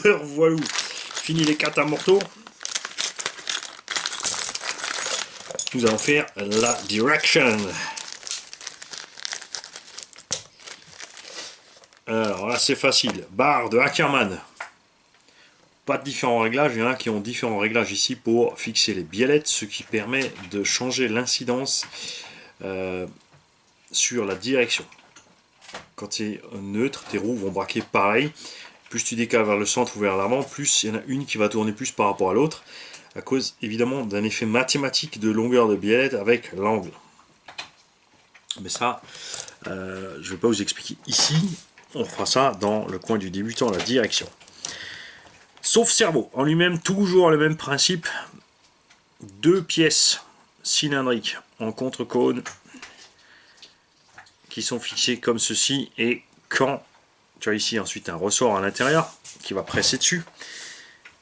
Voilà, fini les catamortos. Nous allons faire la direction. Alors là c'est facile, barre de Ackermann. Pas de différents réglages, il y en a qui ont différents réglages ici pour fixer les biellettes, ce qui permet de changer l'incidence sur la direction. Quand tu es neutre, tes roues vont braquer pareil. Plus tu décales vers le centre ou vers l'avant, plus il y en a une qui va tourner plus par rapport à l'autre, à cause évidemment d'un effet mathématique de longueur de biellette avec l'angle. Mais ça, je ne vais pas vous expliquer ici. On fera ça dans le coin du débutant, la direction. Sauf cerveau, en lui-même, toujours le même principe. Deux pièces cylindriques en contre-cône qui sont fixées comme ceci. Et quand tu as ici ensuite un ressort à l'intérieur qui va presser dessus,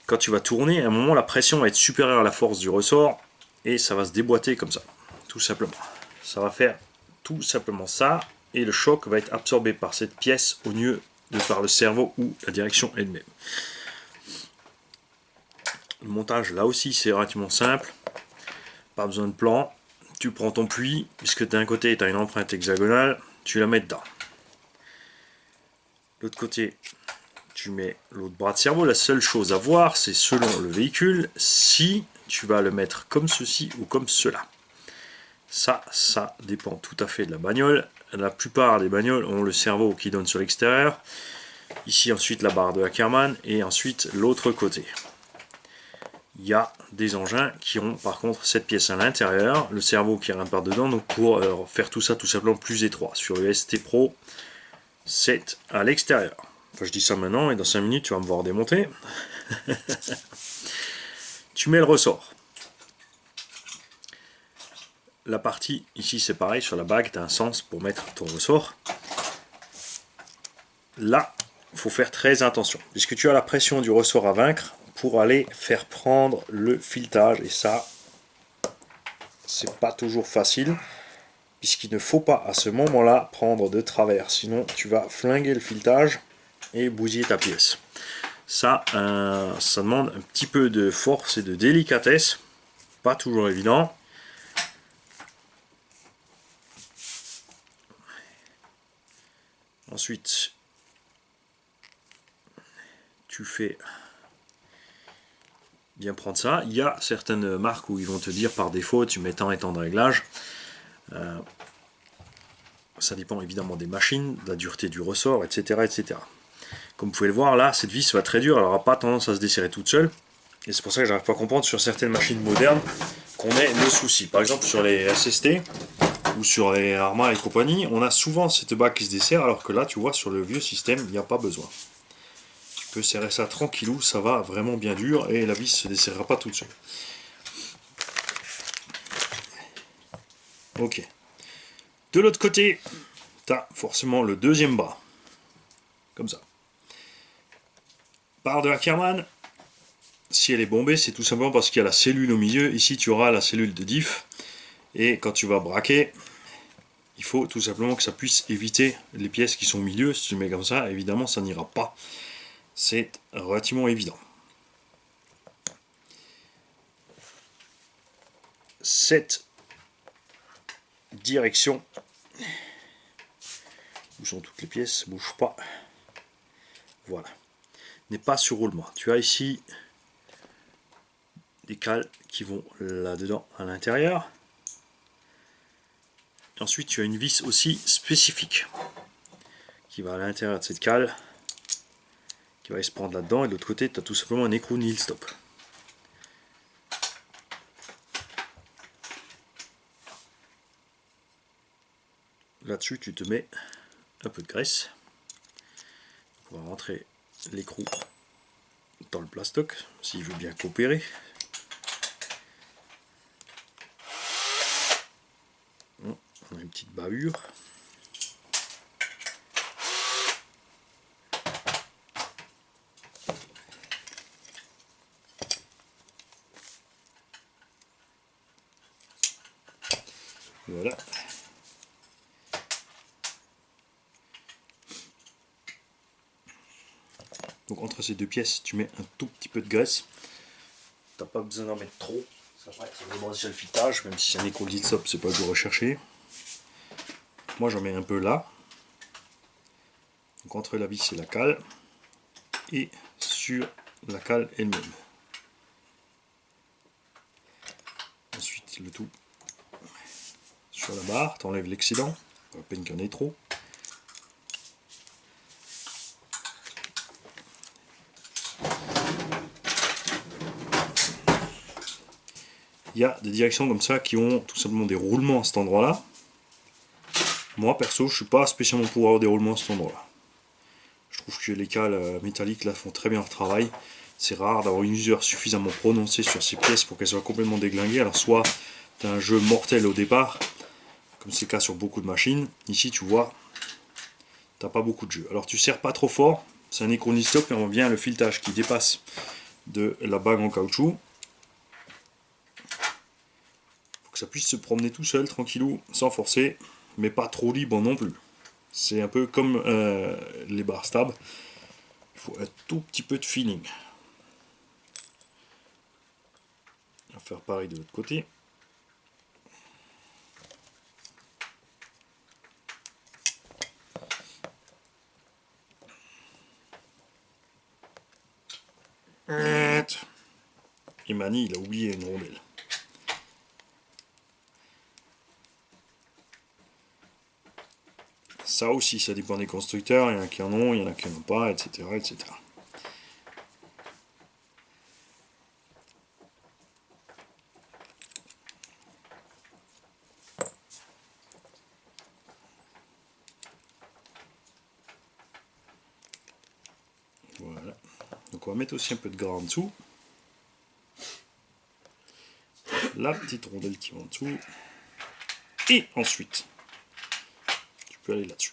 quand tu vas tourner, à un moment, la pression va être supérieure à la force du ressort et ça va se déboîter comme ça, tout simplement. Ça va faire tout simplement ça et le choc va être absorbé par cette pièce au lieu de par le cerveau ou la direction elle-même. Le montage là aussi c'est relativement simple, pas besoin de plan. Tu prends ton puits, puisque d'un côté tu as une empreinte hexagonale, tu la mets dedans. L'autre côté, tu mets l'autre bras de cerveau. La seule chose à voir, c'est selon le véhicule, si tu vas le mettre comme ceci ou comme cela. Ça dépend tout à fait de la bagnole. La plupart des bagnoles ont le cerveau qui donne sur l'extérieur. Ici ensuite la barre de Ackermann et ensuite l'autre côté. Il y a des engins qui ont par contre cette pièce à l'intérieur, le cerveau qui rentre par dedans, donc pour faire tout ça tout simplement plus étroit. Sur le ST Pro, c'est à l'extérieur. Enfin, je dis ça maintenant et dans 5 minutes tu vas me voir démonter. Tu mets le ressort. La partie ici c'est pareil, sur la bague tu as un sens pour mettre ton ressort. Là, il faut faire très attention, puisque tu as la pression du ressort à vaincre pour aller faire prendre le filetage, et ça, c'est pas toujours facile, puisqu'il ne faut pas à ce moment-là prendre de travers, sinon tu vas flinguer le filetage et bousiller ta pièce. Ça demande un petit peu de force et de délicatesse, pas toujours évident. Ensuite, tu fais bien prendre ça. Il y a certaines marques où ils vont te dire par défaut tu mets tant et tant de réglages. Ça dépend évidemment des machines, de la dureté du ressort, etc., etc. Comme vous pouvez le voir là, cette vis va très dure, elle n'aura pas tendance à se desserrer toute seule. Et c'est pour ça que j'arrive pas à comprendre sur certaines machines modernes qu'on ait le souci. Par exemple sur les SST ou sur les Arma et compagnie, on a souvent cette bague qui se dessert, alors que là tu vois sur le vieux système, il n'y a pas besoin. Tu peux serrer ça tranquillou, ça va vraiment bien dur et la vis se desserrera pas toute seule. Ok. De l'autre côté, tu as forcément le deuxième bras. Comme ça. Barre de Ackermann, si elle est bombée, c'est tout simplement parce qu'il y a la cellule au milieu. Ici, tu auras la cellule de diff. Et quand tu vas braquer, il faut tout simplement que ça puisse éviter les pièces qui sont au milieu. Si tu le mets comme ça, évidemment, ça n'ira pas. C'est relativement évident. Cette direction, où sont toutes les pièces, bouge pas. Voilà. N'est pas sur roulement. Tu as ici des cales qui vont là-dedans à l'intérieur. Ensuite, tu as une vis aussi spécifique qui va à l'intérieur de cette cale, qui va se prendre là-dedans. Et de l'autre côté, tu as tout simplement un écrou nil stop. Là-dessus, tu te mets un peu de graisse pour rentrer l'écrou dans le plastoc, s'il veut bien coopérer. On a une petite bavure. Voilà. Donc entre ces deux pièces, tu mets un tout petit peu de graisse. T'as pas besoin d'en mettre trop. Après, ça va déjà le filetage, même si c'est un écrou Glitsop, c'est pas le recherché. Moi j'en mets un peu là. Donc entre la vis et la cale. Et sur la cale elle-même. Ensuite le tout sur la barre, t'enlèves l'excédent, pas la peine qu'il y en ait trop. Il y a des directions comme ça qui ont tout simplement des roulements à cet endroit là. Moi perso je suis pas spécialement pour avoir des roulements à cet endroit là. Je trouve que les cales métalliques là font très bien leur travail. C'est rare d'avoir une usure suffisamment prononcée sur ces pièces pour qu'elles soient complètement déglinguées. Alors soit tu as un jeu mortel au départ, comme c'est le cas sur beaucoup de machines. Ici tu vois, t'as pas beaucoup de jeu. Alors tu serres pas trop fort, c'est un écrou Glitsop et on voit bien le filetage qui dépasse de la bague en caoutchouc. Faut que ça puisse se promener tout seul, tranquillou, sans forcer, mais pas trop libre non plus. C'est un peu comme les barres stab. Il faut un tout petit peu de feeling. On va faire pareil de l'autre côté. Et Mani, il a oublié une rondelle. Ça aussi, ça dépend des constructeurs. Il y en a qui en ont, il y en a qui n'en ont pas, etc., etc. Voilà. Donc on va mettre aussi un peu de gras en dessous. La petite rondelle qui va en dessous. Et ensuite, tu peux aller là-dessus.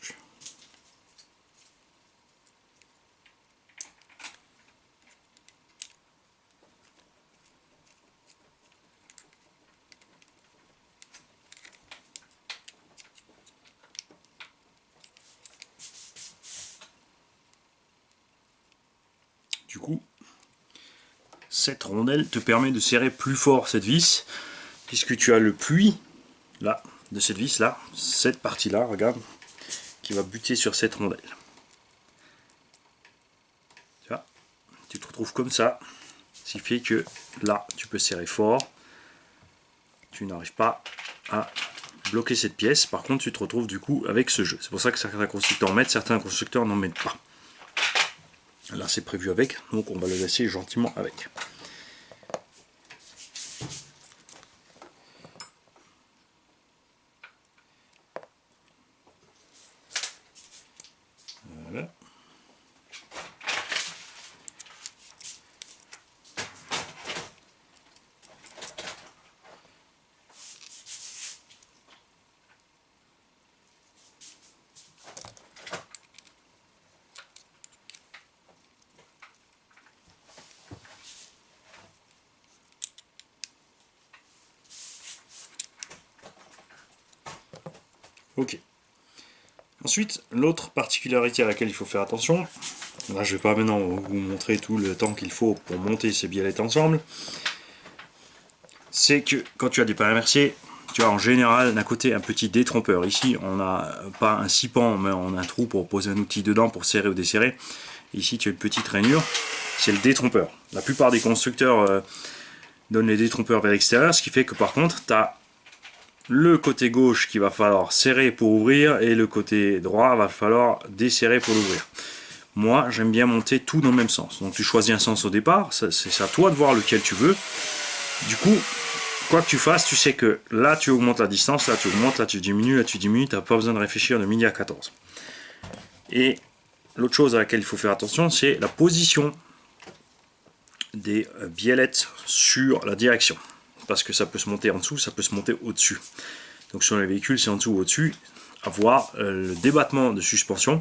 Du coup, cette rondelle te permet de serrer plus fort cette vis, puisque tu as le puits là, de cette vis là, cette partie là, regarde, qui va buter sur cette rondelle. Tu vois, tu te retrouves comme ça, ce qui fait que là, tu peux serrer fort, tu n'arrives pas à bloquer cette pièce, par contre tu te retrouves du coup avec ce jeu. C'est pour ça que certains constructeurs en mettent, certains constructeurs n'en mettent pas. Là c'est prévu avec, donc on va le laisser gentiment avec. Voilà. Ok. Ensuite, l'autre particularité à laquelle il faut faire attention, là je ne vais pas maintenant vous montrer tout le temps qu'il faut pour monter ces biellettes ensemble, c'est que quand tu as des pains merciers, tu as en général d'un côté un petit détrompeur. Ici on n'a pas un scipan, mais on a un trou pour poser un outil dedans pour serrer ou desserrer. Ici tu as une petite rainure, c'est le détrompeur. La plupart des constructeurs donnent les détrompeurs vers l'extérieur, ce qui fait que par contre tu as le côté gauche qu'il va falloir serrer pour ouvrir et le côté droit va falloir desserrer pour l'ouvrir. Moi j'aime bien monter tout dans le même sens, donc tu choisis un sens au départ, c'est à toi de voir lequel tu veux. Du coup quoi que tu fasses, tu sais que là tu augmentes la distance, là tu augmentes, là tu diminues, tu n'as pas besoin de réfléchir de midi à 14. Et l'autre chose à laquelle il faut faire attention, c'est la position des biellettes sur la direction. Parce que ça peut se monter en dessous, ça peut se monter au-dessus. Donc sur les véhicules, c'est en dessous ou au-dessus. À voir le débattement de suspension.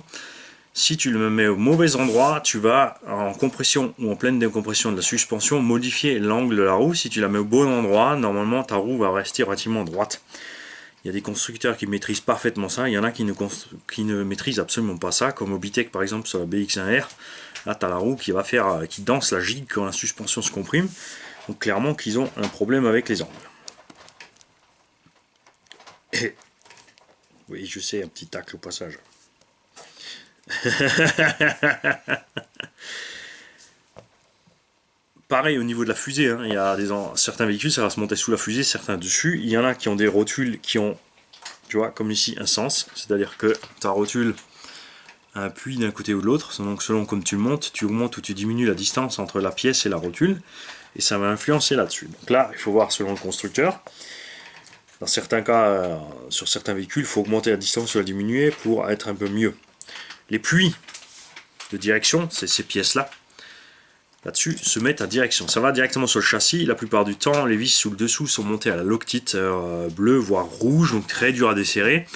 Si tu le mets au mauvais endroit, tu vas en compression ou en pleine décompression de la suspension modifier l'angle de la roue. Si tu la mets au bon endroit, normalement ta roue va rester relativement droite. Il y a des constructeurs qui maîtrisent parfaitement ça, il y en a qui ne maîtrisent absolument pas ça, comme Obitech par exemple sur la BX1R. Là, tu as la roue qui va faire, qui danse la gigue quand la suspension se comprime. Donc clairement qu'ils ont un problème avec les angles. Et oui, je sais, un petit tacle au passage. Pareil au niveau de la fusée, hein. Il y a certains véhicules, ça va se monter sous la fusée, certains dessus. Il y en a qui ont des rotules qui ont, tu vois, comme ici, un sens. C'est-à-dire que ta rotule a un puits d'un côté ou de l'autre. Donc selon comme tu le montes, tu augmentes ou tu diminues la distance entre la pièce et la rotule. Et ça va influencer là-dessus. Donc là, il faut voir selon le constructeur. Dans certains cas, sur certains véhicules, il faut augmenter la distance ou la diminuer pour être un peu mieux. Les puits de direction, c'est ces pièces-là. Là-dessus, se mettent à direction. Ça va directement sur le châssis. La plupart du temps, les vis sous le dessous sont montées à la Loctite bleue, voire rouge, donc très dur à desserrer.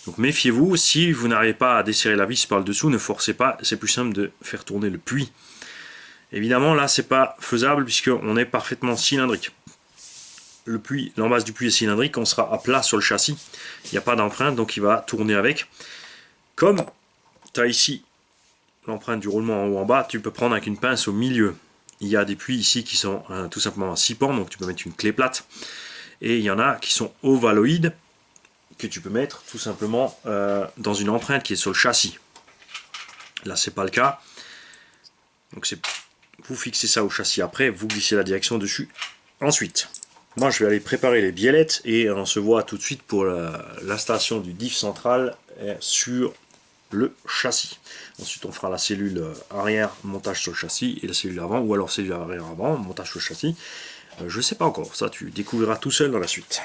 Donc méfiez-vous, si vous n'arrivez pas à desserrer la vis par le dessous, ne forcez pas, c'est plus simple de faire tourner le puits. Évidemment, là, c'est pas faisable puisqu'on est parfaitement cylindrique. Le puits, l'embase du puits est cylindrique, on sera à plat sur le châssis. Il n'y a pas d'empreinte, donc il va tourner avec. Comme tu as ici l'empreinte du roulement en haut en bas, tu peux prendre avec une pince au milieu. Il y a des puits ici qui sont tout simplement à 6 pans, donc tu peux mettre une clé plate. Et il y en a qui sont ovaloïdes, que tu peux mettre tout simplement dans une empreinte qui est sur le châssis. Là, c'est pas le cas. Donc vous fixez ça au châssis après, vous glissez la direction dessus. Ensuite, moi je vais aller préparer les biellettes et on se voit tout de suite pour l'installation du diff central sur le châssis. Ensuite on fera la cellule arrière, montage sur le châssis, et la cellule avant, ou alors cellule arrière avant, montage sur le châssis. Je sais pas encore, ça tu découvriras tout seul dans la suite.